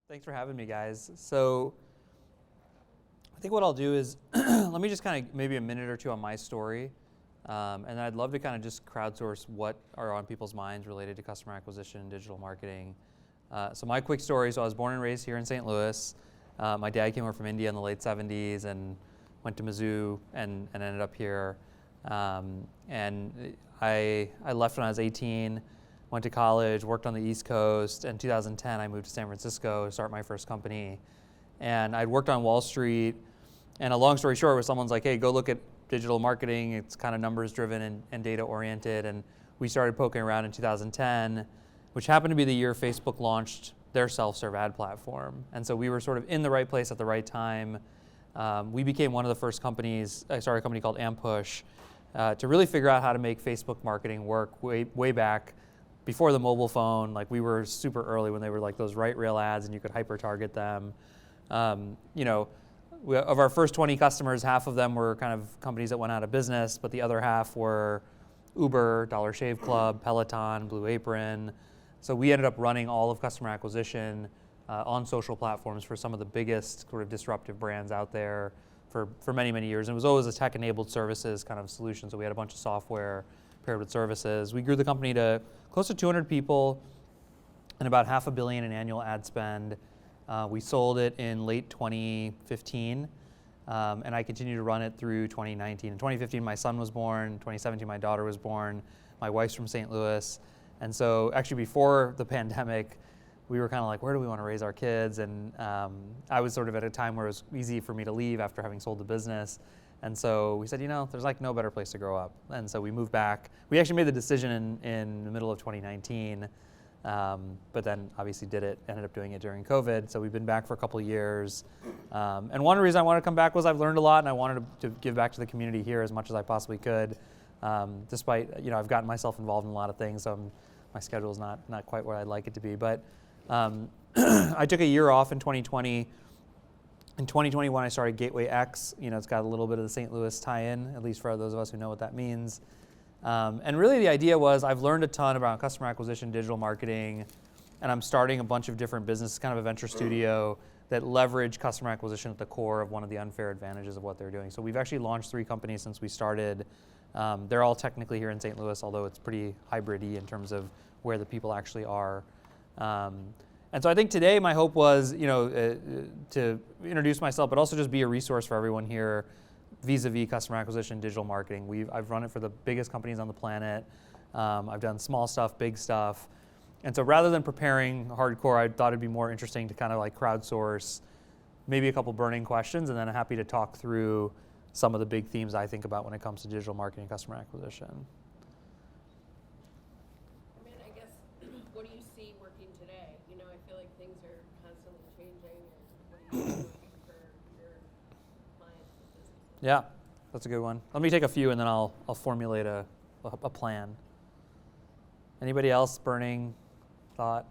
Thanks for having me, guys. So I think what I'll do is let me just kind of maybe a minute or two on my story. And I'd love to kind of just crowdsource what are on people's minds related to customer acquisition and digital marketing. So my quick story, so I was born and raised here in St. Louis. My dad came over from India in the late 70s and went to Mizzou and ended up here. And I left when I was 18, went to college, worked on the East Coast. In 2010, I moved to San Francisco to start my first company. And I'd worked on Wall Street. And a long story short was someone's like, hey, go look at digital marketing. It's kind of numbers driven and data oriented. And we started poking around in 2010, which happened to be the year Facebook launched their self-serve ad platform. And so we were sort of in the right place at the right time. We became one of the first companies. I started a company called Ampush to really figure out how to make Facebook marketing work way back before the mobile phone. Like, we were super early when they were like those right rail ads and you could hyper target them. Of our first 20 customers, half of them were kind of companies that went out of business, but the other half were Uber, Dollar Shave Club, Peloton, Blue Apron. So we ended up running all of customer acquisition on social platforms for some of the biggest sort of disruptive brands out there for many, many years. And it was always a tech-enabled services kind of solution. So we had a bunch of software paired with services. We grew the company to close to 200 people and about $500 million in annual ad spend. We sold it in late 2015, and I continued to run it through 2019. In 2015, my son was born. In 2017, my daughter was born. My wife's from St. Louis. And so actually before the pandemic, we were kind of like, where do we want to raise our kids? And I was sort of at a time where it was easy for me to leave after having sold the business. And so we said, there's like no better place to grow up. And so we moved back. We actually made the decision in the middle of 2019, but then obviously ended up doing it during COVID. So we've been back for a couple of years. And one reason I wanted to come back was I've learned a lot and I wanted to give back to the community here as much as I possibly could. Despite, I've gotten myself involved in a lot of things, so my schedule is not quite where I'd like it to be. But I took a year off in 2020. In 2021, I started Gateway X. It's got a little bit of the St. Louis tie-in, at least for those of us who know what that means. And really the idea was I've learned a ton about customer acquisition, digital marketing, and I'm starting a bunch of different businesses, kind of a venture studio that leverage customer acquisition at the core of one of the unfair advantages of what they're doing. So we've actually launched 3 companies since we started. They're all technically here in St. Louis, although it's pretty hybrid-y in terms of where the people actually are. And so I think today my hope was, to introduce myself, but also just be a resource for everyone here vis-a-vis customer acquisition, digital marketing. I've run it for the biggest companies on the planet. I've done small stuff, big stuff. And so rather than preparing hardcore, I thought it'd be more interesting to kind of like crowdsource maybe a couple burning questions, and then I'm happy to talk through some of the big themes I think about when it comes to digital marketing and customer acquisition. I guess, what do you see working today? I feel like things are constantly changing. And what do you see working for your clients and businesses? Yeah, that's a good one. Let me take a few and then I'll formulate a plan. Anybody else burning thought?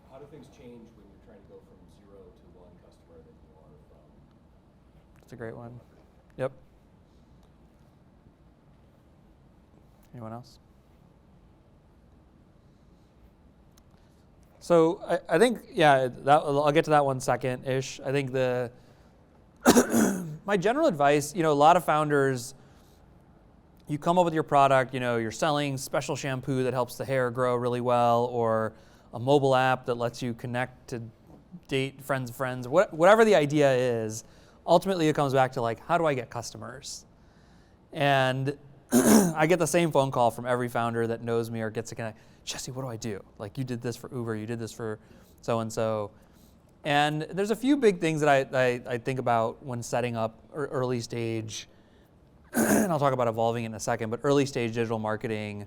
How do things change when you're trying to go from 0 to 1 customer than you are from? That's a great one. Yep. Anyone else? So I think, I'll get to that one second-ish. I think my general advice, a lot of founders, you come up with your product, you're selling special shampoo that helps the hair grow really well, or a mobile app that lets you connect to date friends of friends, whatever the idea is. Ultimately it comes back to like, how do I get customers? And I get the same phone call from every founder that knows me or gets to connect. Jesse, what do I do? Like, you did this for Uber, you did this for so-and-so. And there's a few big things that I think about when setting up early stage, and I'll talk about evolving in a second, but early stage digital marketing,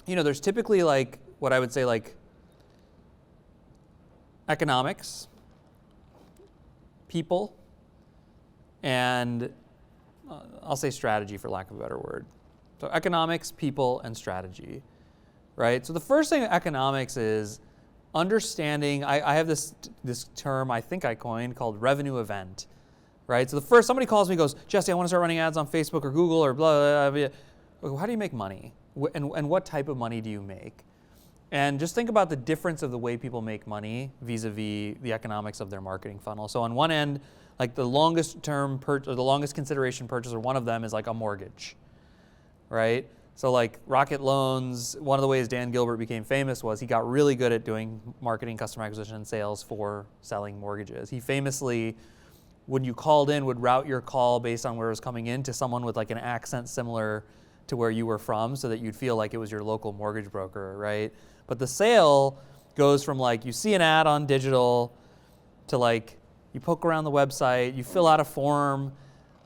there's typically like, what I would say like economics, people, and I'll say strategy for lack of a better word. So economics, people, and strategy, right? So the first thing in economics is understanding, I have this term I think I coined called revenue event, right? So somebody calls me and goes, Jesse, I want to start running ads on Facebook or Google or blah, blah, blah, blah. How do you make money? and what type of money do you make? And just think about the difference of the way people make money vis-a-vis the economics of their marketing funnel. So on one end, like the longest term or the longest consideration purchase, or one of them is like a mortgage, right? So like Rocket Loans, one of the ways Dan Gilbert became famous was he got really good at doing marketing, customer acquisition, and sales for selling mortgages. He famously, when you called in, would route your call based on where it was coming in to someone with like an accent similar to where you were from, so that you'd feel like it was your local mortgage broker, right? But the sale goes from like you see an ad on digital to like you poke around the website, you fill out a form,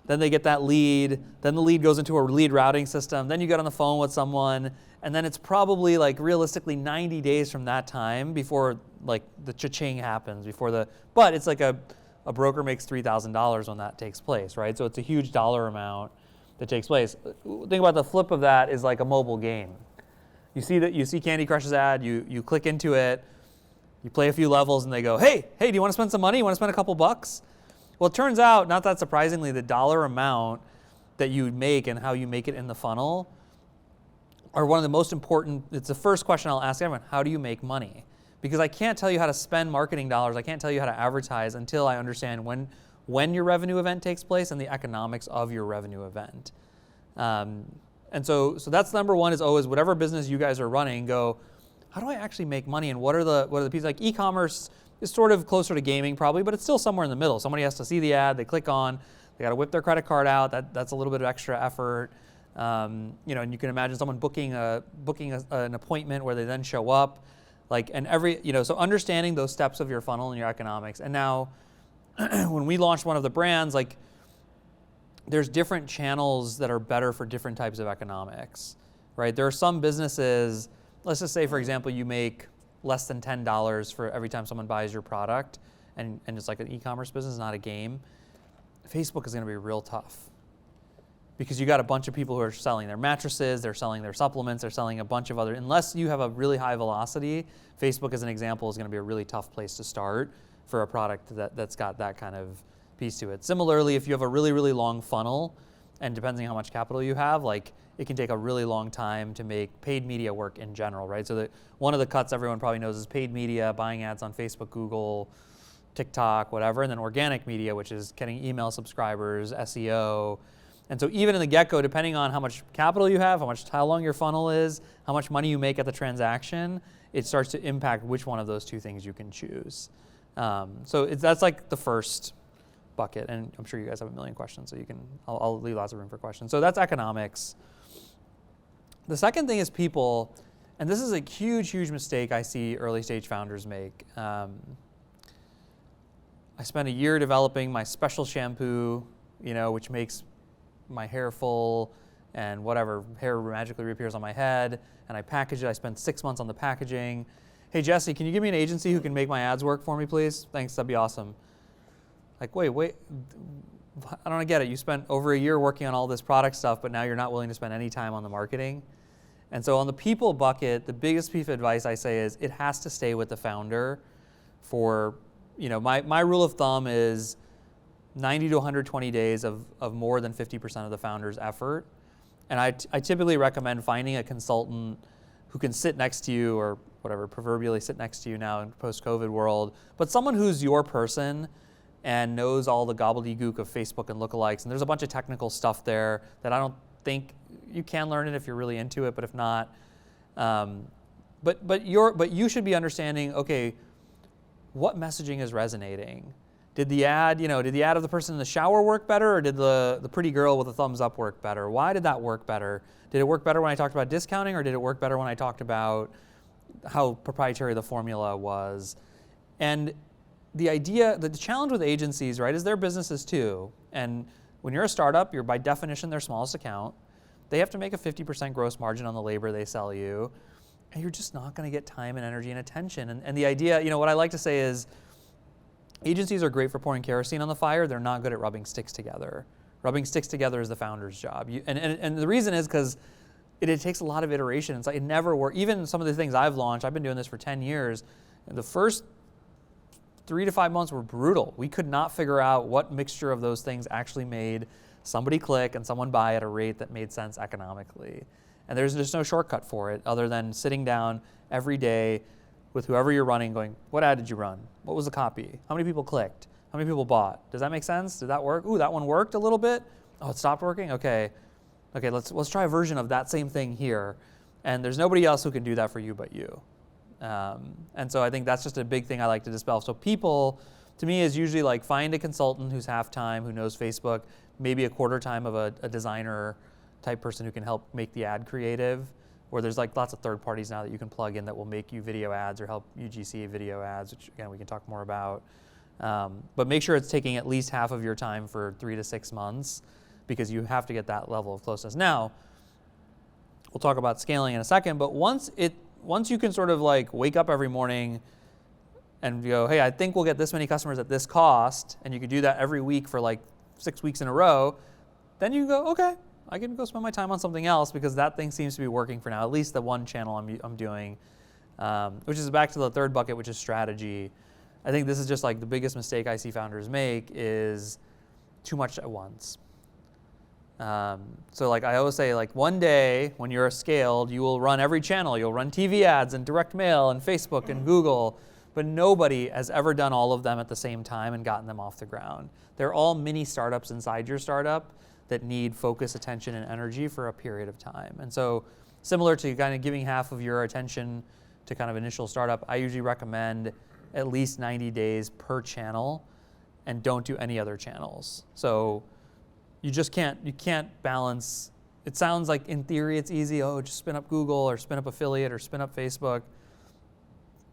then they get that lead, then the lead goes into a lead routing system, then you get on the phone with someone, and then it's probably like realistically 90 days from that time before like the cha-ching happens, but it's like a broker makes $3,000 when that takes place, right? So it's a huge dollar amount that takes place. Think about the flip of that is like a mobile game. You see Candy Crush's ad, you click into it, you play a few levels, and they go, hey, do you want to spend some money? You want to spend a couple bucks? Well, it turns out, not that surprisingly, the dollar amount that you make and how you make it in the funnel are one of the most important. It's the first question I'll ask everyone: how do you make money? Because I can't tell you how to spend marketing dollars, I can't tell you how to advertise until I understand when your revenue event takes place and the economics of your revenue event. And so that's number one, is always whatever business you guys are running, go, how do I actually make money, and what are the pieces? Like e-commerce is sort of closer to gaming probably, but it's still somewhere in the middle. Somebody has to see the ad, they click on, they got to whip their credit card out. That's a little bit of extra effort. And you can imagine someone booking an appointment where they then show up, like, and so understanding those steps of your funnel and your economics. And now, when we launched one of the brands, like, there's different channels that are better for different types of economics, right? There are some businesses, let's just say, for example, you make less than $10 for every time someone buys your product, and it's like an e-commerce business, not a game. Facebook is going to be real tough because you got a bunch of people who are selling their mattresses, they're selling their supplements, they're selling a bunch of other, unless you have a really high velocity, Facebook as an example is going to be a really tough place to start for a product that's got that kind of piece to it. Similarly, if you have a really, really long funnel, and depending on how much capital you have, like, it can take a really long time to make paid media work in general, right? So one of the cuts everyone probably knows is paid media, buying ads on Facebook, Google, TikTok, whatever, and then organic media, which is getting email subscribers, SEO. And so even in the get-go, depending on how much capital you have, how long your funnel is, how much money you make at the transaction, it starts to impact which one of those two things you can choose. So that's like the first bucket, and I'm sure you guys have a million questions, so I'll leave lots of room for questions. So that's economics. The second thing is people, and this is a huge, huge mistake I see early stage founders make. I spent a year developing my special shampoo, which makes my hair full and whatever, hair magically reappears on my head, and I package it. I spent 6 months on the packaging. Hey, Jesse, can you give me an agency who can make my ads work for me, please? Thanks, that'd be awesome. Like, wait, I don't get it. You spent over a year working on all this product stuff, but now you're not willing to spend any time on the marketing. And so on the people bucket, the biggest piece of advice I say is it has to stay with the founder for, my rule of thumb is 90 to 120 days of more than 50% of the founder's effort. And I typically recommend finding a consultant who can sit next to you, or whatever, proverbially sit next to you now in post-COVID world, but someone who's your person and knows all the gobbledygook of Facebook and lookalikes. And there's a bunch of technical stuff there that I don't think you can learn it if you're really into it, but if not, but you should be understanding, okay, what messaging is resonating? Did the ad of the person in the shower work better, or did the pretty girl with a thumbs up work better? Why did that work better? Did it work better when I talked about discounting, or did it work better when I talked about how proprietary the formula was? And the challenge with agencies, right, is their businesses too. And when you're a startup, you're by definition their smallest account. They have to make a 50% gross margin on the labor they sell you. And you're just not going to get time and energy and attention. And the idea, what I like to say is, agencies are great for pouring kerosene on the fire. They're not good at rubbing sticks together. Rubbing sticks together is the founder's job. And the reason is because it takes a lot of iteration. It's like it never works. Even some of the things I've launched, I've been doing this for 10 years. And the first 3 to 5 months were brutal. We could not figure out what mixture of those things actually made somebody click and someone buy at a rate that made sense economically. And there's just no shortcut for it other than sitting down every day with whoever you're running going, what ad did you run? What was the copy? How many people clicked? How many people bought? Does that make sense? Did that work? Ooh, that one worked a little bit. Oh, it stopped working? Okay, let's try a version of that same thing here. And there's nobody else who can do that for you but you. And so I think that's just a big thing I like to dispel. So people, to me, is usually like find a consultant who's half-time, who knows Facebook, maybe a quarter time of a designer type person who can help make the ad creative, where there's like lots of third parties now that you can plug in that will make you video ads or help UGC video ads, which again, we can talk more about. But make sure it's taking at least half of your time for 3 to 6 months, because you have to get that level of closeness. Now, we'll talk about scaling in a second, but once you can sort of like wake up every morning and go, hey, I think we'll get this many customers at this cost, and you can do that every week for like 6 weeks in a row, then you can go, okay, I can go spend my time on something else because that thing seems to be working for now, at least the one channel I'm doing, which is back to the third bucket, which is strategy. I think this is just like the biggest mistake I see founders make is too much at once. So like I always say, like one day when you're scaled, you will run every channel. You'll run TV ads and direct mail and Facebook and Google, but nobody has ever done all of them at the same time and gotten them off the ground. They're all mini startups inside your startup that need focus, attention, and energy for a period of time. And so similar to kind of giving half of your attention to kind of initial startup, I usually recommend at least 90 days per channel and don't do any other channels. So you can't balance. It sounds like in theory it's easy, just spin up Google or spin up affiliate or spin up Facebook.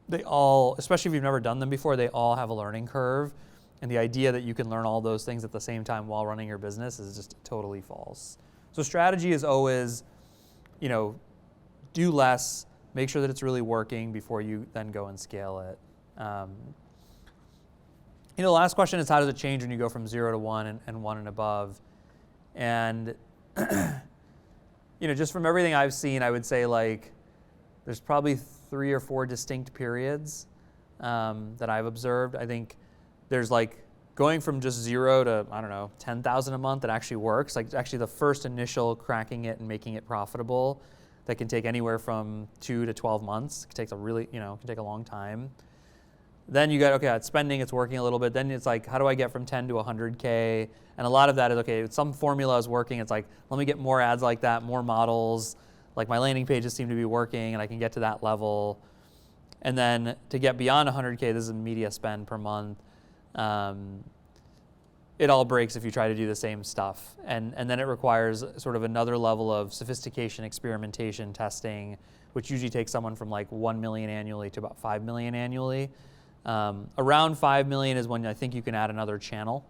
They all, especially if you've never done them before, they all have a learning curve. And the idea that you can learn all those things at the same time while running your business is just totally false. So strategy is always, do less, make sure that it's really working before you then go and scale it. The last question is, how does it change when you go from 0 to 1 and 1 and above? And just from everything I've seen, I would say like there's probably 3 or 4 distinct periods that I've observed. I think there's like going from just 0 to, 10,000 a month that actually works. Like actually the first initial cracking it and making it profitable that can take anywhere from 2 to 12 months. It takes can take a long time. Then you got, it's spending, it's working a little bit. Then it's like, how do I get from 10 to 100K? And a lot of that is, some formula is working. It's like, let me get more ads like that, more models. Like my landing pages seem to be working and I can get to that level. And then to get beyond 100K, this is media spend per month. It all breaks if you try to do the same stuff. And then it requires sort of another level of sophistication, experimentation, testing, which usually takes someone from like 1 million annually to about 5 million annually. Around 5 million is when I think you can add another channel.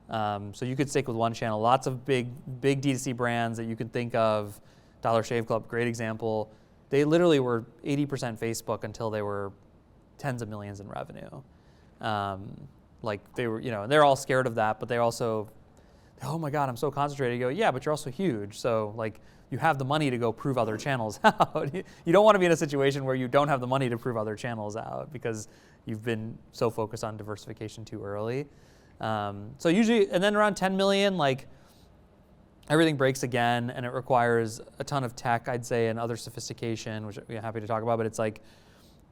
So you could stick with one channel. Lots of big D2C brands that you can think of. Dollar Shave Club, great example. They literally were 80% Facebook until they were tens of millions in revenue. Like they were, they're all scared of that, but they're also, oh my God, I'm so concentrated. You go, yeah, but you're also huge. So like you have the money to go prove other channels out. You don't want to be in a situation where you don't have the money to prove other channels out because you've been so focused on diversification too early. So usually, and then around 10 million, like everything breaks again and it requires a ton of tech, I'd say, and other sophistication, which we're happy to talk about, but it's like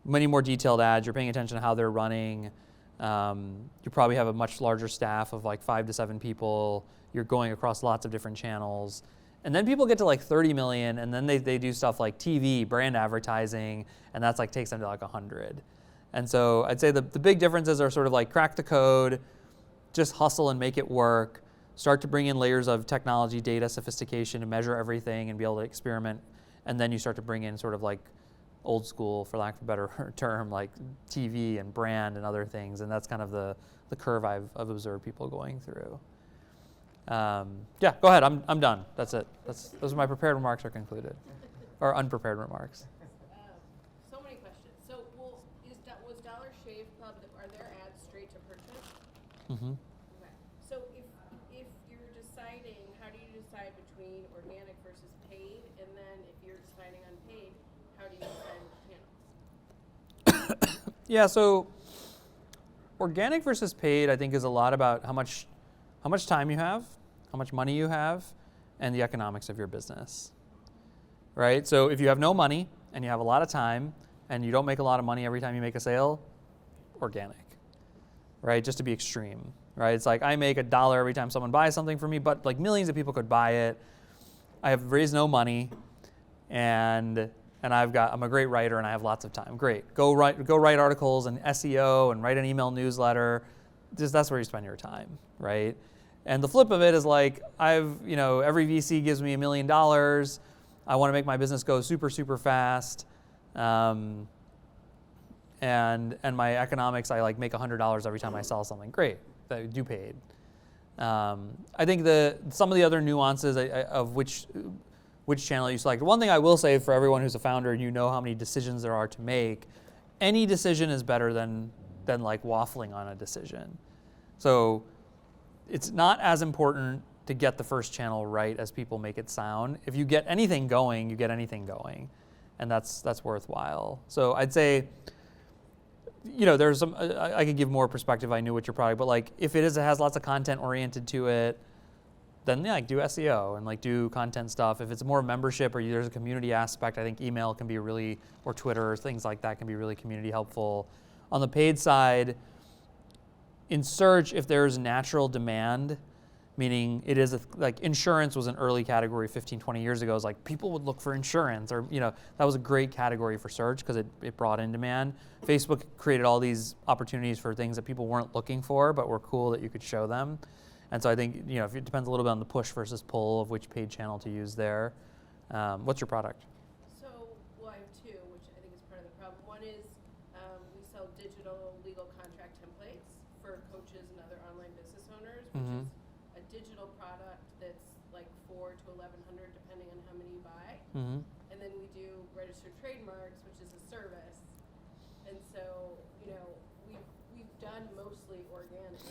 many more detailed ads. You're paying attention to how they're running. You probably have a much larger staff of like 5 to 7 people. You're going across lots of different channels. And then people get to like 30 million and then they do stuff like TV, brand advertising, and that's like takes them to like 100. And so I'd say the big differences are sort of like crack the code, just hustle and make it work, start to bring in layers of technology, data, sophistication to measure everything and be able to experiment. And then you start to bring in sort of like old school, for lack of a better term, like TV and brand and other things. And that's kind of the curve I've observed people going through. Yeah, go ahead. I'm done. That's it. Those are my prepared remarks are concluded, or unprepared remarks. So many questions. So, was Dollar Shave Club, are there ads straight to purchase? Mm-hmm. Okay. So if you're deciding, how do you decide between organic versus paid? And then if you're deciding on paid, how do you decide channels? Yeah. So organic versus paid, I think, is a lot about how much time you have, how much money you have, and the economics of your business. right? So if you have no money and you have a lot of time and you don't make a lot of money every time you make a sale, organic, right? Just to be extreme, right? It's like I make $1 every time someone buys something from me, but like millions of people could buy it. I have raised no money, and I'm a great writer and I have lots of time. Great, go write articles and SEO and write an email newsletter. That's where you spend your time, right? And the flip of it is like every VC gives me $1 million. I want to make my business go super, super fast. And my economics, I like make $100 every time I sell something. Great, that do paid. I think some of the other nuances of which channel you select. One thing I will say for everyone who's a founder and you know how many decisions there are to make, any decision is better than like waffling on a decision. So it's not as important to get the first channel right as people make it sound. If you get anything going, you get anything going, and that's worthwhile. So I'd say, there's some. I could give more perspective. I knew what your product, but like if it has lots of content oriented to it, then like do SEO and like do content stuff. If it's more membership or there's a community aspect, I think email can be really, or Twitter, things like that can be really community helpful. On the paid side, in search, if there's natural demand, meaning it is like insurance was an early category 15, 20 years ago. It was like people would look for insurance, or that was a great category for search because it brought in demand. Facebook created all these opportunities for things that people weren't looking for, but were cool that you could show them. And so I think if it depends a little bit on the push versus pull of which paid channel to use there. What's your product? So, I have two, which I think is part of the problem. One is we sell digital legal contract templates for coaches and other online business owners, which is a digital product that's like $400 to $1,100 depending on how many you buy. And then we do registered trademarks, which is a service. And so, we've done mostly organic.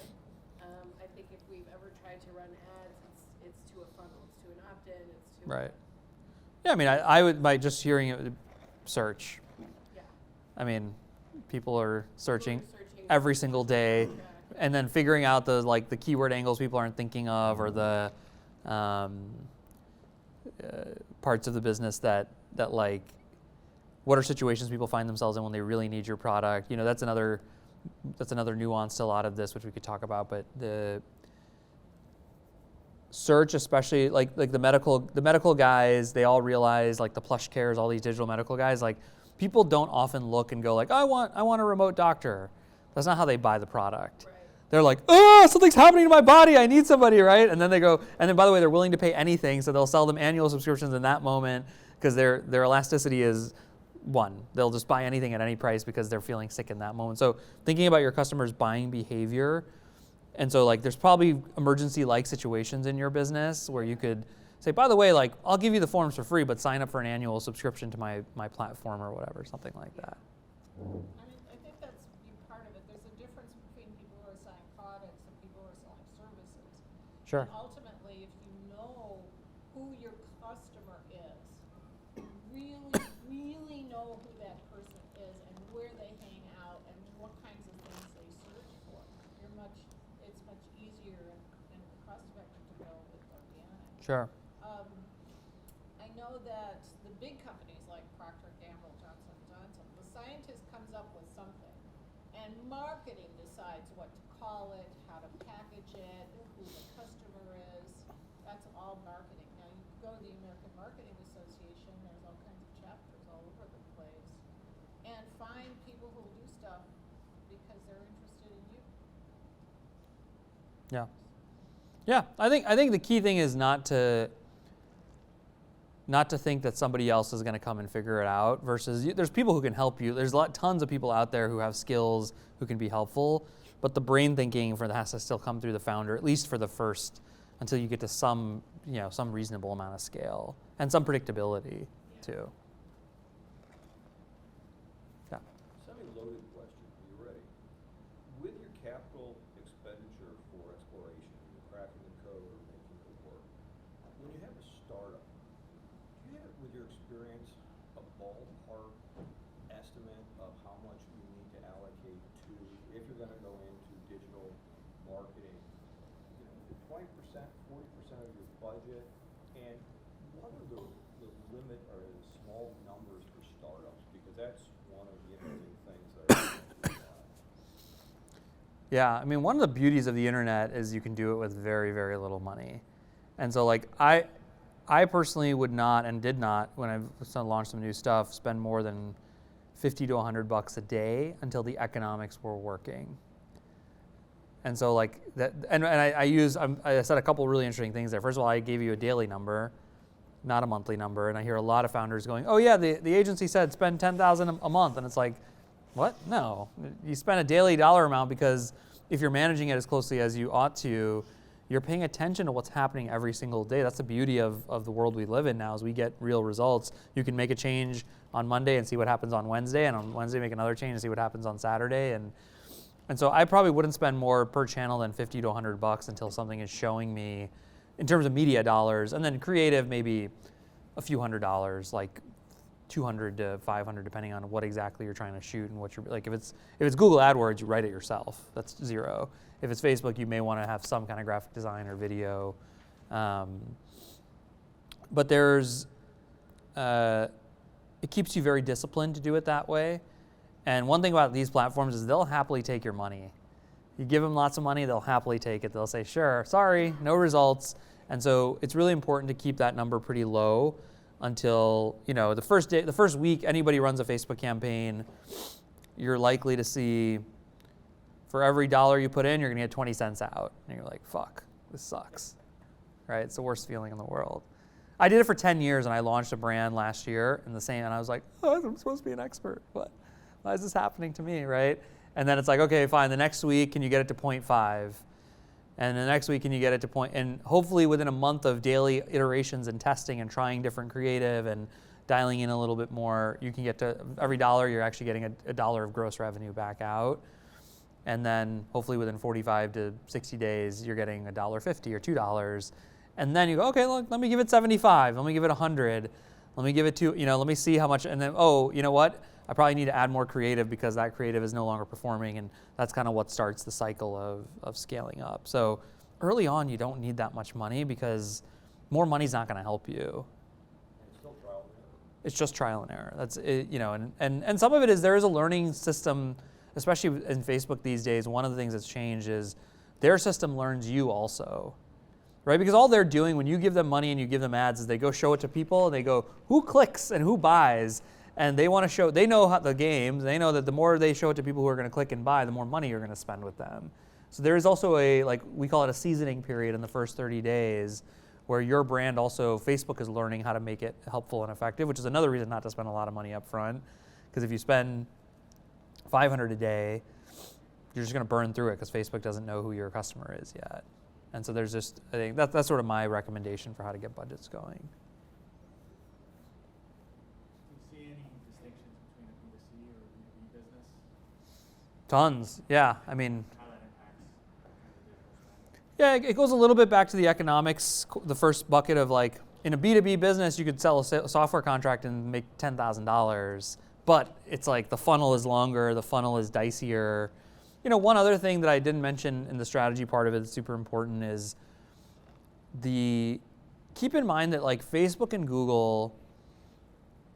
I think if we've ever tried to run ads, it's to a funnel, it's to an opt-in, it's to Right. Yeah, I mean, I would, by just hearing it, search. Yeah. I mean, people are searching Searching every single day, contract. and then figuring out the keyword angles people aren't thinking of, or the parts of the business that like, what are situations people find themselves in when they really need your product? That's another nuance to a lot of this, which we could talk about. But the search, especially like the medical guys, they all realize, like the Plush Cares, all these digital medical guys, like people don't often look and go like, I want a remote doctor. That's not how they buy the product. Right. They're like, oh, something's happening to my body. I need somebody, right? And then they go, and then by the way, they're willing to pay anything, so they'll sell them annual subscriptions in that moment because their elasticity is one. They'll just buy anything at any price because they're feeling sick in that moment. So thinking about your customers' buying behavior, and so like there's probably emergency-like situations in your business where you could say, by the way, like I'll give you the forms for free, but sign up for an annual subscription to my platform or whatever, something like that. I mean, I think that's part of it. There's a difference between people who are selling products and people who are selling services. Sure. And ultimately, if you know who your customer is, really know who that person is and where they hang out and what kinds of things they search for, it's much easier and cost-effective to go with organic. Sure. I know that the big companies like Procter & Gamble, Johnson & Johnson, the scientist comes up with something, and marketing decides what to call it, how to package it, who the customer is. That's all marketing. Now, you go to the American Marketing Association, there's all kinds of chapters all over the place, and find people who do stuff because they're interested in you. Yeah. Yeah, I think the key thing is not to think that somebody else is going to come and figure it out, versus there's people who can help you. There's tons of people out there who have skills who can be helpful, but the brain thinking has to still come through the founder, at least for the first, until you get to some reasonable amount of scale and some predictability too. Yeah. Semi-loaded question. Are you ready? With your capital expenditure for exploration, you're cracking the code or making it work, when you have a startup, do you have, with your experience, a ballpark estimate of how much you need to allocate to, if you're going to go into digital marketing, 20%, 40% of your budget, and what are the the limit or the small numbers for startups? Because that's one of the interesting things that I think about. Yeah, I mean, one of the beauties of the internet is you can do it with very, very little money. And so like I personally would not and did not, when I launched some new stuff, spend more than $50 to $100 a day until the economics were working. And so like that, and I said a couple really interesting things there. First of all, I gave you a daily number, not a monthly number, and I hear a lot of founders going, "Oh yeah, the agency said spend $10,000 a month," and it's like, what? No, you spend a daily dollar amount because if you're managing it as closely as you ought to, you're paying attention to what's happening every single day. That's the beauty of the world we live in now, is we get real results. You can make a change on Monday and see what happens on Wednesday, and on Wednesday make another change and see what happens on Saturday. And so I probably wouldn't spend more per channel than $50 to $100 until something is showing me, in terms of media dollars, and then creative maybe a few $100s, like $200 to $500, depending on what exactly you're trying to shoot and what you're like. If it's Google AdWords, you write it yourself. That's $0. If it's Facebook, you may want to have some kind of graphic design or video. But there's, it keeps you very disciplined to do it that way. And one thing about these platforms is they'll happily take your money. You give them lots of money, they'll happily take it. They'll say, sure, sorry, no results. And so it's really important to keep that number pretty low until, the first week anybody runs a Facebook campaign, you're likely to see, for every dollar you put in, you're gonna get 20 cents out. And you're like, fuck, this sucks, right? It's the worst feeling in the world. I did it for 10 years and I launched a brand last year and I was like, oh, I'm supposed to be an expert. What? Why is this happening to me, right? And then it's like, okay, fine, the next week, can you get it to 0.5? And the next week, can you get it to and hopefully within a month of daily iterations and testing and trying different creative and dialing in a little bit more, you can get to every dollar, you're actually getting a dollar of gross revenue back out. And then hopefully within 45 to 60 days, you're getting $1.50 or $2. And then you go, okay, look, let me give it 75. Let me give it 100. Let me give it let me see how much. And then, oh, you know what? I probably need to add more creative because that creative is no longer performing. And that's kind of what starts the cycle of scaling up. So early on, you don't need that much money because more money's not going to help you. It's still trial and error. It's just trial and error. That's it, and some of it is there is a learning system, especially in Facebook these days. One of the things that's changed is their system learns you also, right? Because all they're doing when you give them money and you give them ads is they go show it to people and they go, who clicks and who buys? And they want to show, they know how the games, they know that the more they show it to people who are going to click and buy, the more money you're going to spend with them. So there is also we call it a seasoning period in the first 30 days where your brand also, Facebook is learning how to make it helpful and effective, which is another reason not to spend a lot of money up front. Because if you spend $500 a day, you're just going to burn through it because Facebook doesn't know who your customer is yet. And so there's just, I think that's sort of my recommendation for how to get budgets going. Do you see any distinctions between a B2C or a B2B business? Tons, yeah. I mean, How that impacts kind of digital spend? yeah, it goes a little bit back to the economics, the first bucket of like, in a B2B business, you could sell a software contract and make $10,000, but it's like the funnel is longer, the funnel is dicier. One other thing that I didn't mention in the strategy part of it that's super important is keep in mind that like Facebook and Google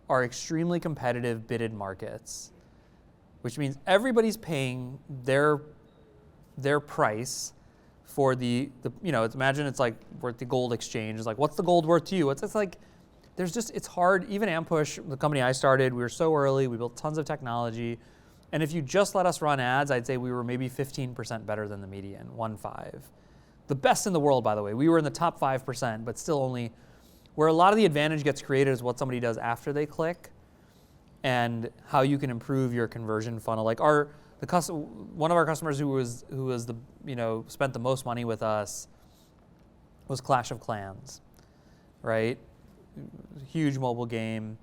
are extremely competitive bidded markets, which means everybody's paying their price for imagine it's like worth the gold exchange. It's like, what's the gold worth to you? It's like, it's hard. Even Ampush, the company I started, we were so early, we built tons of technology. And if you just let us run ads, I'd say we were maybe 15% better than the median, 1.5. The best in the world, by the way. We were in the top 5%, but still only, where a lot of the advantage gets created is what somebody does after they click and how you can improve your conversion funnel. Like one of our customers who was spent the most money with us was Clash of Clans, right? Huge mobile game.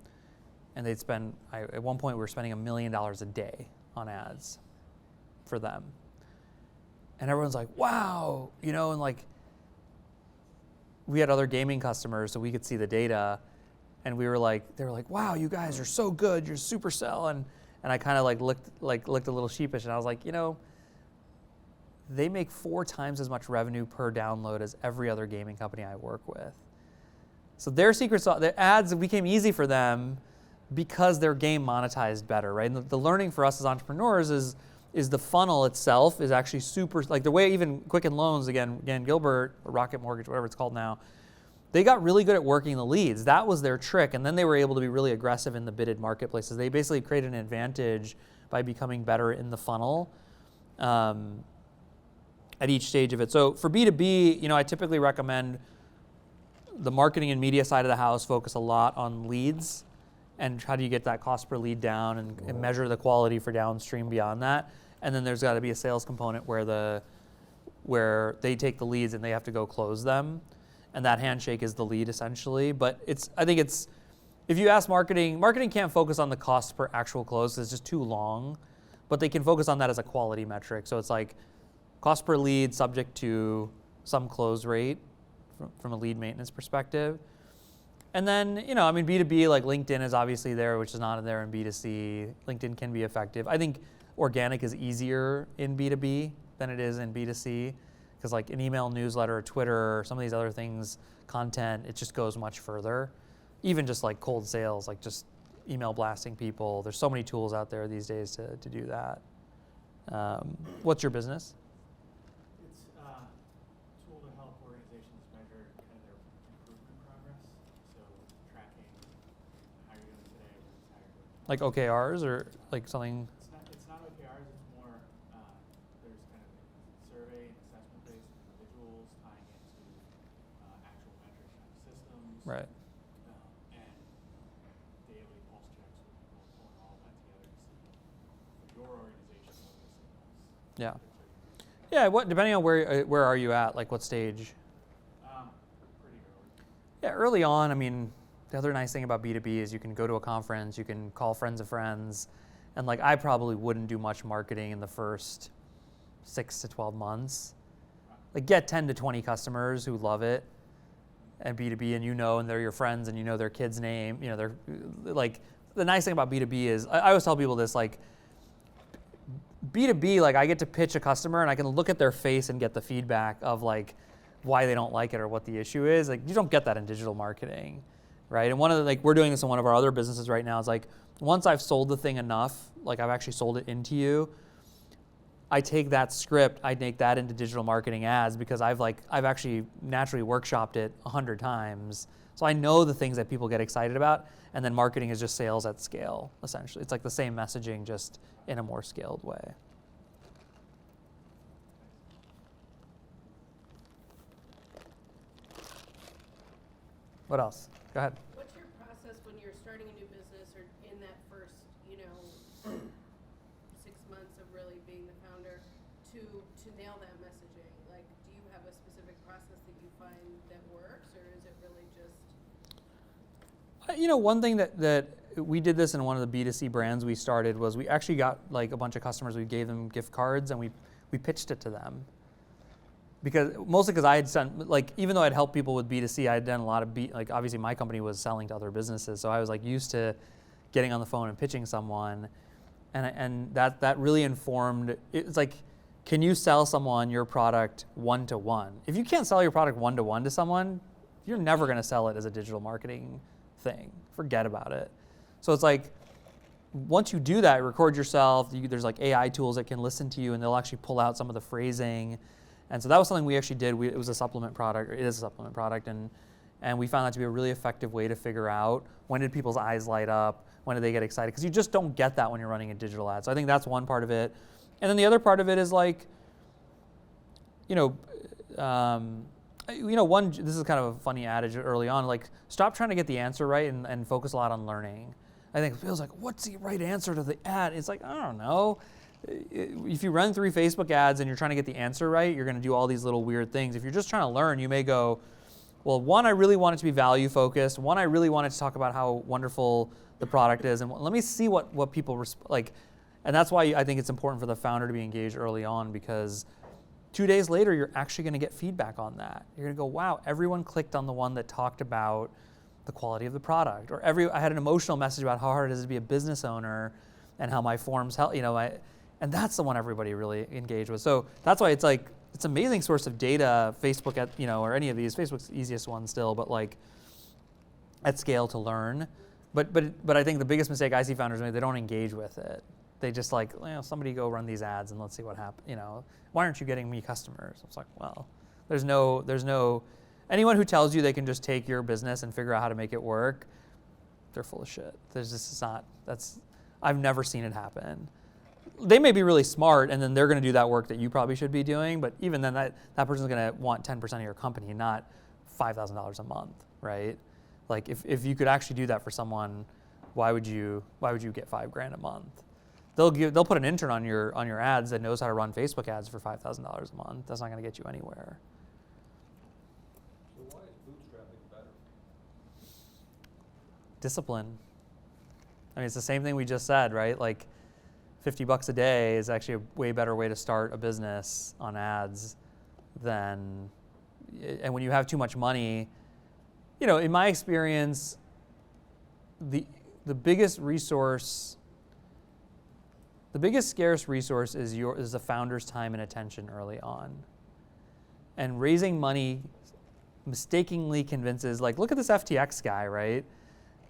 And they'd spend, at one point we were spending $1 million a day on ads for them. And everyone's like, wow, and like, we had other gaming customers so we could see the data. And they were like, wow, you guys are so good, you're Supercell. And I kind of looked a little sheepish and I was like, they make 4 times as much revenue per download as every other gaming company I work with. So their secret sauce, the ads became easy for them because their game monetized better, right? And the learning for us as entrepreneurs is the funnel itself is actually super, like the way even Quicken Loans, again Gilbert, or Rocket Mortgage, whatever it's called now, they got really good at working the leads. That was their trick. And then they were able to be really aggressive in the bidded marketplaces. They basically created an advantage by becoming better in the funnel at each stage of it. So for B2B, I typically recommend the marketing and media side of the house focus a lot on leads and how do you get that cost per lead down and measure the quality for downstream beyond that. And then there's got to be a sales component where they take the leads and they have to go close them. And that handshake is the lead essentially. But I think if you ask marketing can't focus on the cost per actual close, it's just too long. But they can focus on that as a quality metric. So it's like cost per lead subject to some close rate from a lead maintenance perspective. And then, B2B, like LinkedIn is obviously there, which is not there in B2C. LinkedIn can be effective. I think organic is easier in B2B than it is in B2C. Because like an email newsletter or Twitter or some of these other things, content, it just goes much further. Even just like cold sales, like just email blasting people. There's so many tools out there these days to do that. What's your business? It's a tool to help organizations measure kind of their improvement progress. So tracking how you're doing today versus how you're doing. Like OKRs or like something? It's not OKRs. It's more there's kind of survey and assessment based individuals tying into actual metrics on systems. Right. And daily pulse checks with people pulling all that together to see for your organization what the signals. Yeah. Yeah. Depending on where are you at? Like what stage? Pretty early. Yeah, early on. The other nice thing about B2B is you can go to a conference, you can call friends of friends, and like I probably wouldn't do much marketing in the first 6 to 12 months. Like get 10 to 20 customers who love it, and B2B, and they're your friends, and their kid's name. They're like the nice thing about B2B is I always tell people this, like B2B, like I get to pitch a customer and I can look at their face and get the feedback of like why they don't like it or what the issue is. Like you don't get that in digital marketing, right? And we're doing this in one of our other businesses right now. It's like once I've sold the thing enough, like I've actually sold it into you, I take that script, I make that into digital marketing ads because I've actually naturally workshopped it 100 times. So I know the things that people get excited about, and then marketing is just sales at scale, essentially. It's like the same messaging, just in a more scaled way. What else? Go ahead. What's your process when you're starting a new business or in that first, 6 months of really being the founder to nail that messaging? Like, do you have a specific process that you find that works, or is it really just? One thing that we did this in one of the B2C brands we started was we actually got like a bunch of customers, we gave them gift cards and we pitched it to them. Mostly because I had done, like, even though I'd helped people with B2C, I had done a lot of obviously my company was selling to other businesses. So I was like used to getting on the phone and pitching someone. And that really informed, it's like, can you sell someone your product one-to-one? If you can't sell your product one-to-one to someone, you're never going to sell it as a digital marketing thing. Forget about it. So it's like, once you do that, record yourself, there's like AI tools that can listen to you and they'll actually pull out some of the phrasing. And so that was something we actually did. It was a supplement product, or it is a supplement product, and we found that to be a really effective way to figure out when did people's eyes light up, when did they get excited, because you just don't get that when you're running a digital ad. So I think that's one part of it. And then the other part of it is like, this is kind of a funny adage early on, like stop trying to get the answer right and focus a lot on learning. I think it feels like, what's the right answer to the ad? It's like, I don't know. If you run 3 Facebook ads and you're trying to get the answer right, you're going to do all these little weird things. If you're just trying to learn, you may go, well, one, I really want it to be value focused. One, I really want it to talk about how wonderful the product is. And let me see what people like. And that's why I think it's important for the founder to be engaged early on, because 2 days later, you're actually going to get feedback on that. You're going to go, wow, everyone clicked on the one that talked about the quality of the product. Or I had an emotional message about how hard it is to be a business owner and how my forms help, and that's the one everybody really engaged with. So that's why it's like, it's an amazing source of data, Facebook or any of these. Facebook's the easiest one still, but like at scale to learn. But I think the biggest mistake I see founders make, they don't engage with it. They just like, somebody go run these ads and let's see what happens. Why aren't you getting me customers? It's like, well, there's no, anyone who tells you they can just take your business and figure out how to make it work, they're full of shit. I've never seen it happen. They may be really smart and then they're going to do that work that you probably should be doing, but even then that person's going to want 10% of your company, not $5,000 a month, right? Like if you could actually do that for someone, why would you get $5,000 a month? They'll put an intern on your ads that knows how to run Facebook ads for $5,000 a month. That's not going to get you anywhere. So why is bootstrapping better? Discipline. I mean, it's the same thing we just said, right? Like $50 a day is actually a way better way to start a business on ads and when you have too much money, in my experience, the biggest scarce resource is the founder's time and attention early on. And raising money mistakenly convinces, like, look at this FTX guy, right?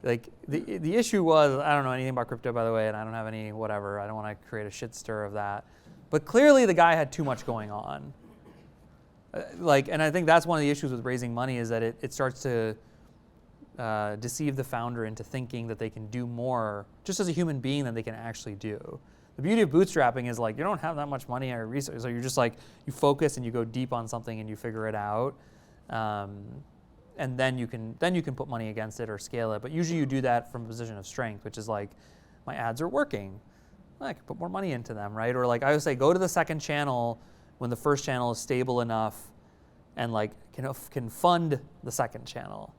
Like the issue was, I don't know anything about crypto, by the way, and I don't have any whatever. I don't want to create a shit stir of that. But clearly the guy had too much going on. And I think that's one of the issues with raising money is that it starts to deceive the founder into thinking that they can do more just as a human being than they can actually do. The beauty of bootstrapping is like you don't have that much money or resources, so you're just like you focus and you go deep on something and you figure it out, and then you can put money against it or scale it. But usually you do that from a position of strength, which is like my ads are working, I can put more money into them, right? Or like I would say, go to the second channel when the first channel is stable enough and like can fund the second channel.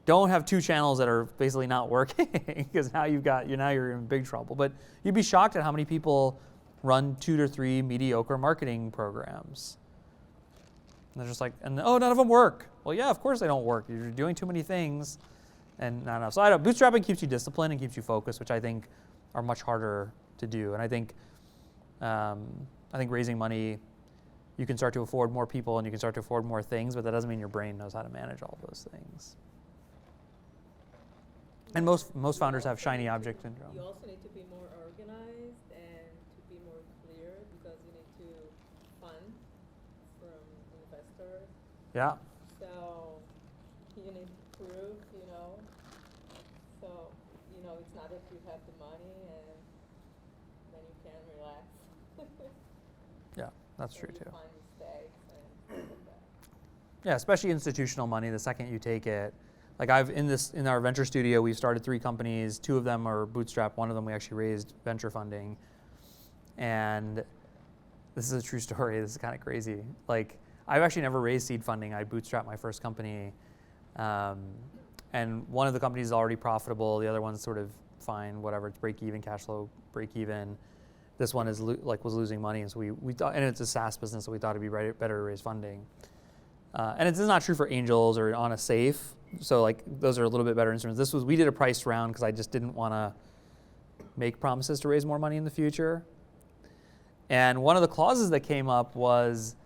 Don't have two channels that are basically not working because now you're in big trouble. But you'd be shocked at how many people run 2 to 3 mediocre marketing programs. And they're just like, none of them work. Well, yeah, of course they don't work. You're doing too many things and not enough. So bootstrapping keeps you disciplined and keeps you focused, which I think are much harder to do. And I think raising money, you can start to afford more people and you can start to afford more things, but that doesn't mean your brain knows how to manage all those things. And most founders have shiny object syndrome. You also need to be more organized and to be more clear because you need to fund from investors. Yeah. So you need proof, So, it's not that you have the money and then you can relax. Yeah, that's true You too. find mistakes and things like that. Yeah, especially institutional money. The second you take it, like in our venture studio, we've started 3 companies. 2 of them are bootstrapped. 1 of them we actually raised venture funding. And this is a true story. This is kind of crazy. Like I've actually never raised seed funding. I bootstrapped my first company, and one of the companies is already profitable. The other one's sort of fine, whatever. It's break even, cash flow break even. This one is was losing money, and so we thought, and it's a SaaS business, so we thought it'd be better to raise funding. And it's not true for angels or on a safe. So like those are a little bit better instruments. We did a priced round because I just didn't want to make promises to raise more money in the future. And one of the clauses that came up was,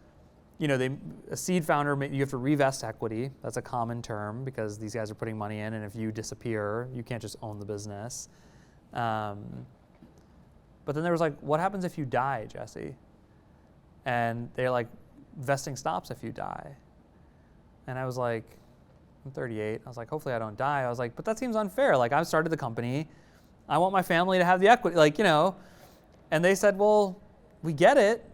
a seed founder, you have to revest equity. That's a common term because these guys are putting money in, and if you disappear, you can't just own the business. But then there was like, what happens if you die, Jesse? And they're like, vesting stops if you die. And I was like, I'm 38. I was like, hopefully I don't die. I was like, but that seems unfair. Like I've started the company. I want my family to have the equity, And they said, well, we get it,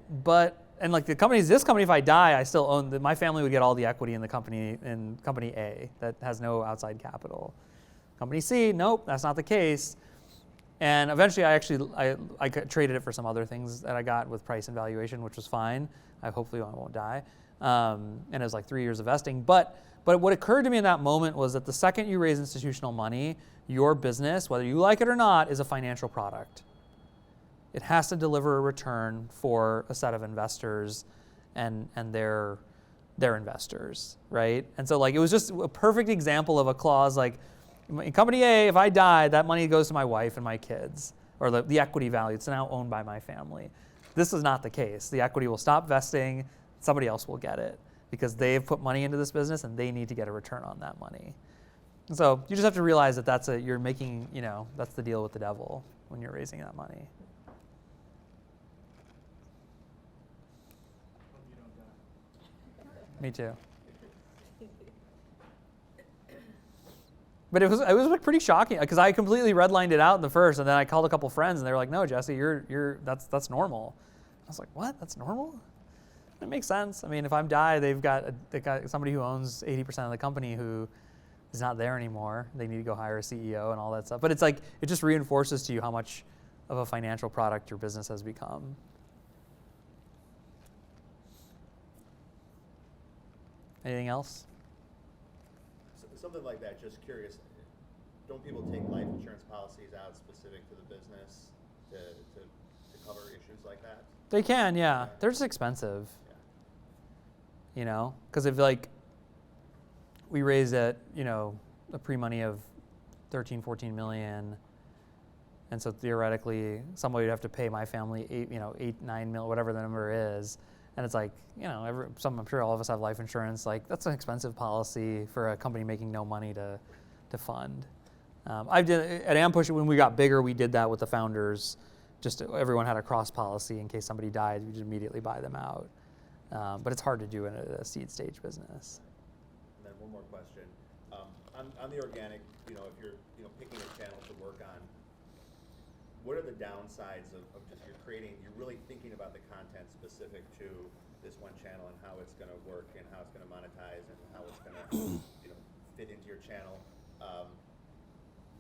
and like this company, if I die, I still own, my family would get all the equity in the company, in company A that has no outside capital. Company C, nope, that's not the case. And eventually I traded it for some other things that I got with price and valuation, which was fine. Hopefully I won't die. And it was like 3 years of vesting. But what occurred to me in that moment was that the second you raise institutional money, your business, whether you like it or not, is a financial product. It has to deliver a return for a set of investors and their investors, right? And so like it was just a perfect example of a clause like, in company A, if I die, that money goes to my wife and my kids, or the equity value. It's now owned by my family. This is not the case. The equity will stop vesting. Somebody else will get it because they've put money into this business and they need to get a return on that money. So you just have to realize that you're making, that's the deal with the devil when you're raising that money. Hope you don't die. Me too. But it was like pretty shocking because I completely redlined it out in the first, and then I called a couple friends, and they were like, "No, Jesse, that's normal." I was like, "What? That's normal?" It makes sense. I mean, if I die, they got somebody who owns 80% of the company who is not there anymore. They need to go hire a CEO and all that stuff. But it's like it just reinforces to you how much of a financial product your business has become. Anything else? Something like that, just curious, don't people take life insurance policies out specific to the business to cover issues like that? They can, yeah. They're just expensive. Yeah. Because if we raised at, a pre-money of 13, 14 million, and so theoretically somebody would have to pay my family 8, 9 mil, whatever the number is. And it's like, I'm sure all of us have life insurance. Like, that's an expensive policy for a company making no money to fund. I did at Ampush when we got bigger. We did that with the founders. Just everyone had a cross policy in case somebody died. We just immediately buy them out. But it's hard to do in a seed stage business. And then one more question. On the organic, if you're picking a channel to work on, what are the downsides of just you're really thinking about the content specific to this one channel and how it's going to work and how it's going to monetize and how it's going to fit into your channel.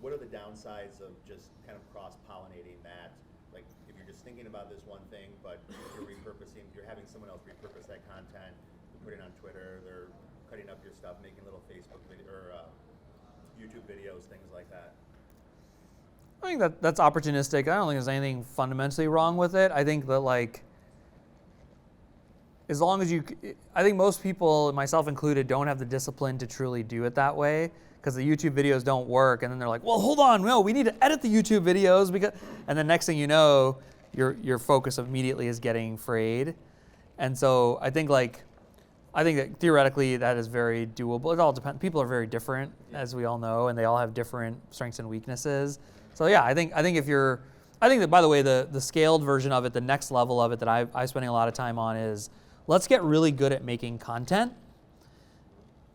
What are the downsides of just kind of cross-pollinating that? Like if you're just thinking about this one thing, but you're having someone else repurpose that content, you put it on Twitter, they're cutting up your stuff, making little Facebook video or YouTube videos, things like that. I think that's opportunistic. I don't think there's anything fundamentally wrong with it. I think that as long as I think most people, myself included, don't have the discipline to truly do it that way because the YouTube videos don't work. And then they're like, well, hold on, no, we need to edit the YouTube videos and then next thing you know, your focus immediately is getting frayed. And so I think that theoretically that is very doable. It all depends. People are very different, as we all know, and they all have different strengths and weaknesses. So yeah, I think that, by the way, the scaled version of it, the next level of it that I'm spending a lot of time on is let's get really good at making content.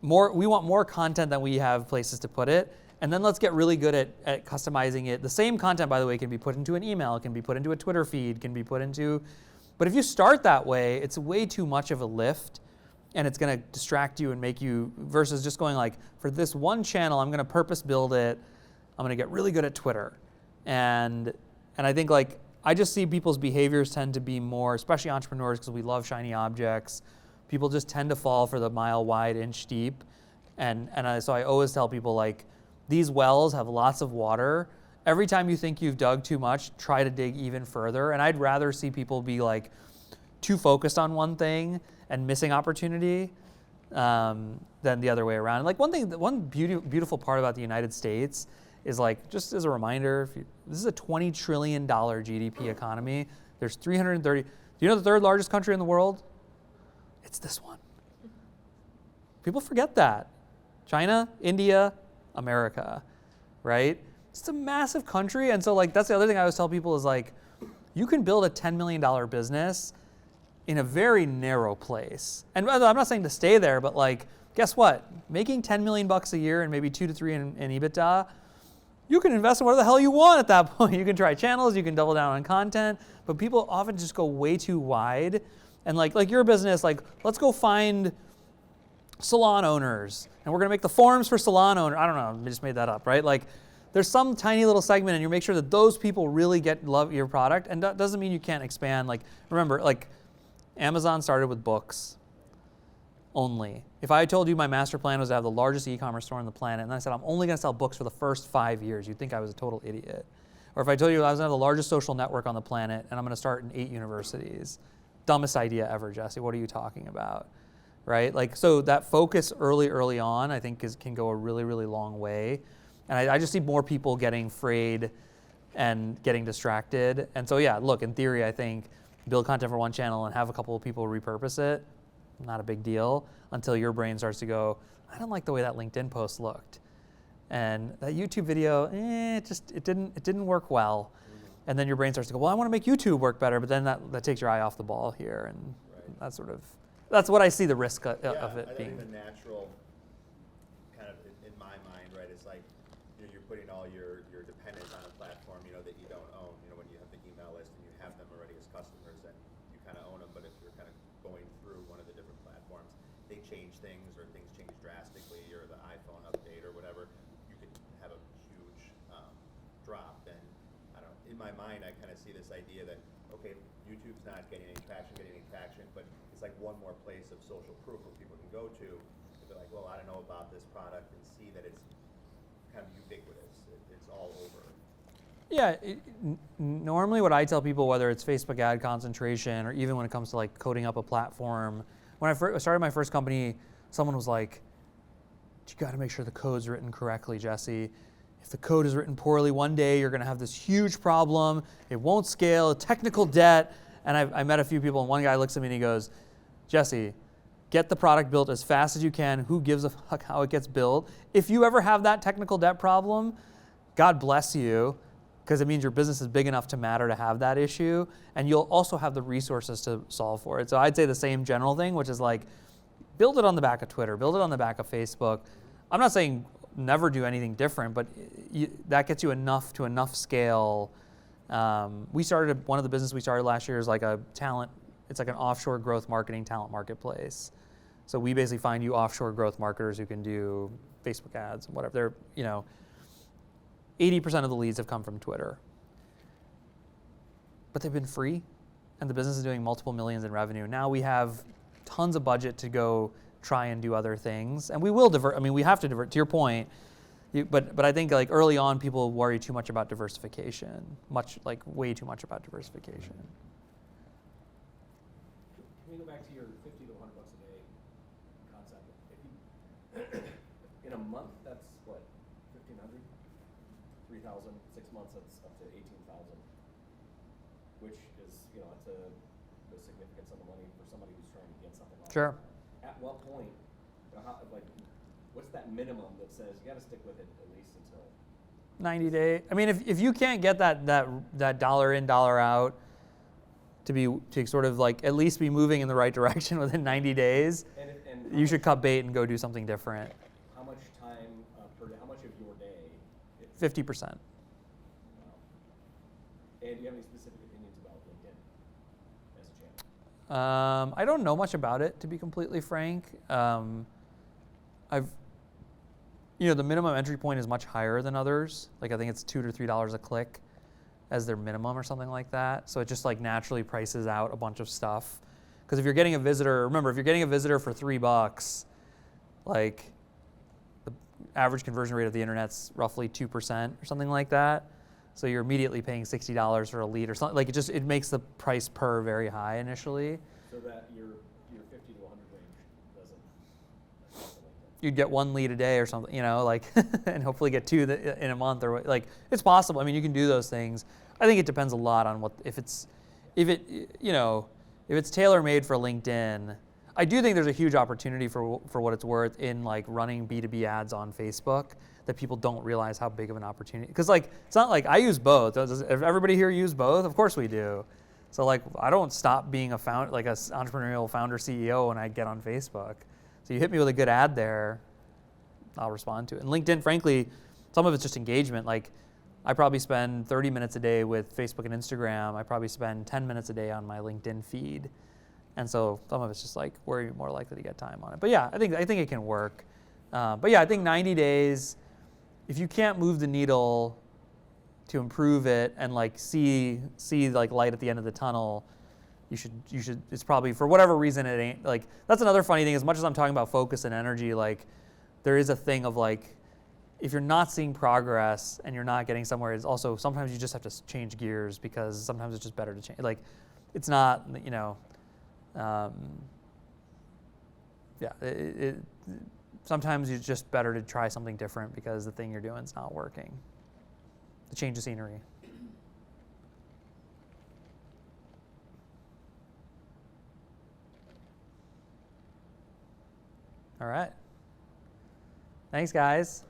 We want more content than we have places to put it. And then let's get really good at customizing it. The same content, by the way, can be put into an email, can be put into a Twitter feed, can be put into, but if you start that way, it's way too much of a lift and it's gonna distract you and make you, versus just going for this one channel, I'm gonna purpose build it, I'm gonna get really good at Twitter. And I think I just see people's behaviors tend to be more, especially entrepreneurs, because we love shiny objects. People just tend to fall for the mile wide, inch deep. So I always tell people these wells have lots of water. Every time you think you've dug too much, try to dig even further. And I'd rather see people be too focused on one thing and missing opportunity than the other way around. One beautiful part about the United States is just as a reminder, this is a $20 trillion GDP economy. There's 330. Do you know the third largest country in the world? It's this one. People forget that. China, India, America, right? It's a massive country. And so that's the other thing I always tell people is you can build a $10 million business in a very narrow place. And I'm not saying to stay there, but guess what? Making 10 million bucks a year and maybe 2 to 3 in EBITDA, you can invest in whatever the hell you want at that point. You can try channels, you can double down on content, but people often just go way too wide. And like your business, let's go find salon owners, and we're gonna make the forums for salon owners. I don't know, I just made that up, right? There's some tiny little segment, and you make sure that those people really love your product, and that doesn't mean you can't expand. Remember, Amazon started with books only. If I told you my master plan was to have the largest e-commerce store on the planet, and I said I'm only going to sell books for the first 5 years, you'd think I was a total idiot. Or if I told you I was going to have the largest social network on the planet and I'm going to start in 8 universities, dumbest idea ever, Jesse. What are you talking about, right? So that focus early on, I think can go a really, really long way. And I just see more people getting frayed and getting distracted. And so yeah, look, in theory, I think build content for one channel and have a couple of people repurpose it, not a big deal, until your brain starts to go, I don't like the way that LinkedIn post looked. And that YouTube video, it didn't work well. And then your brain starts to go, well, I want to make YouTube work better, but then that takes your eye off the ball here, and that's what I see the risk of it being. I think the natural kind of in my mind, right, it's like you're putting all your dependence on a platform, that you don't own. When you have the email list and you have them already as customers, then you kind of own them. But if you're kind of going through one of the different platforms, they change things or things change drastically, or the iPhone update or whatever, you could have a huge drop. And I don't know, in my mind, I kind of see this idea that, okay, YouTube's not getting any traction, but it's like one more place of social proof where people can go to. They're like, well, I don't know about this product, and see that it's kind of ubiquitous. It's all over. Yeah, normally what I tell people, whether it's Facebook ad concentration or even when it comes to like coding up a platform, when I started my first company, someone was like, you got to make sure the code's written correctly, Jesse. If the code is written poorly, one day you're going to have this huge problem. It won't scale, technical debt. And I met a few people, and one guy looks at me and he goes, Jesse, get the product built as fast as you can. Who gives a fuck how it gets built? If you ever have that technical debt problem, God bless you, because it means your business is big enough to matter to have that issue, and you'll also have the resources to solve for it. So I'd say the same general thing, which is like, build it on the back of Twitter, build it on the back of Facebook. I'm not saying never do anything different, but that gets you to enough scale. One of the businesses we started last year is like it's like an offshore growth marketing talent marketplace. So we basically find you offshore growth marketers who can do Facebook ads and whatever. 80% of the leads have come from Twitter. But they've been free, and the business is doing multiple millions in revenue. Now we have tons of budget to go try and do other things, and we will divert. I mean, we have to divert. To your point, but I think like early on, people worry too much about diversification, way too much about diversification. Can we go back to your $50 to $100 a day concept? If you, in a month, that's what, 1,500, 3,000. 6 months, that's up to 18,000, which is it's a significant sum of money for somebody who's trying to get something. Sure. At what point, what's that minimum that says you got to stick with it at least until 90 days. I mean, if you can't get that dollar in, dollar out to sort of like at least be moving in the right direction within 90 days, and you should cut bait and go do something different. How much time per day? How much of your day? 50%. Wow. And do you have any specific opinions about LinkedIn as a channel? I don't know much about it, to be completely frank. The minimum entry point is much higher than others. Like I think it's $2 to $3 a click as their minimum or something like that. So it just like naturally prices out a bunch of stuff. Because if you're getting a visitor, remember, if you're getting a visitor for $3, like the average conversion rate of the internet's roughly 2% or something like that. So you're immediately paying $60 for a lead or something. Like it makes the price per very high initially. So that your 50 to 100 range doesn't. You'd get one lead a day or something, and hopefully get two in a month or like it's possible. I mean, you can do those things. I think it depends a lot on if it's tailor-made for LinkedIn. I do think there's a huge opportunity for what it's worth in like running B2B ads on Facebook that people don't realize how big of an opportunity. Because like it's not like I use both. Does everybody here use both? Of course we do. So like I don't stop being an entrepreneurial founder CEO when I get on Facebook. So you hit me with a good ad there, I'll respond to it. And LinkedIn, frankly, some of it's just engagement. Like I probably spend 30 minutes a day with Facebook and Instagram. I probably spend 10 minutes a day on my LinkedIn feed. And so some of it's just like we're more likely to get time on it. But yeah, I think it can work. But yeah, I think 90 days, if you can't move the needle to improve it and like see like light at the end of the tunnel, you should, it's probably, for whatever reason, it ain't, like, that's another funny thing. As much as I'm talking about focus and energy, like, there is a thing of, like, if you're not seeing progress and you're not getting somewhere, it's also, sometimes you just have to change gears because sometimes it's just better to change. Like, it's not, sometimes it's just better to try something different because the thing you're doing is not working. To change the scenery. All right. Thanks, guys.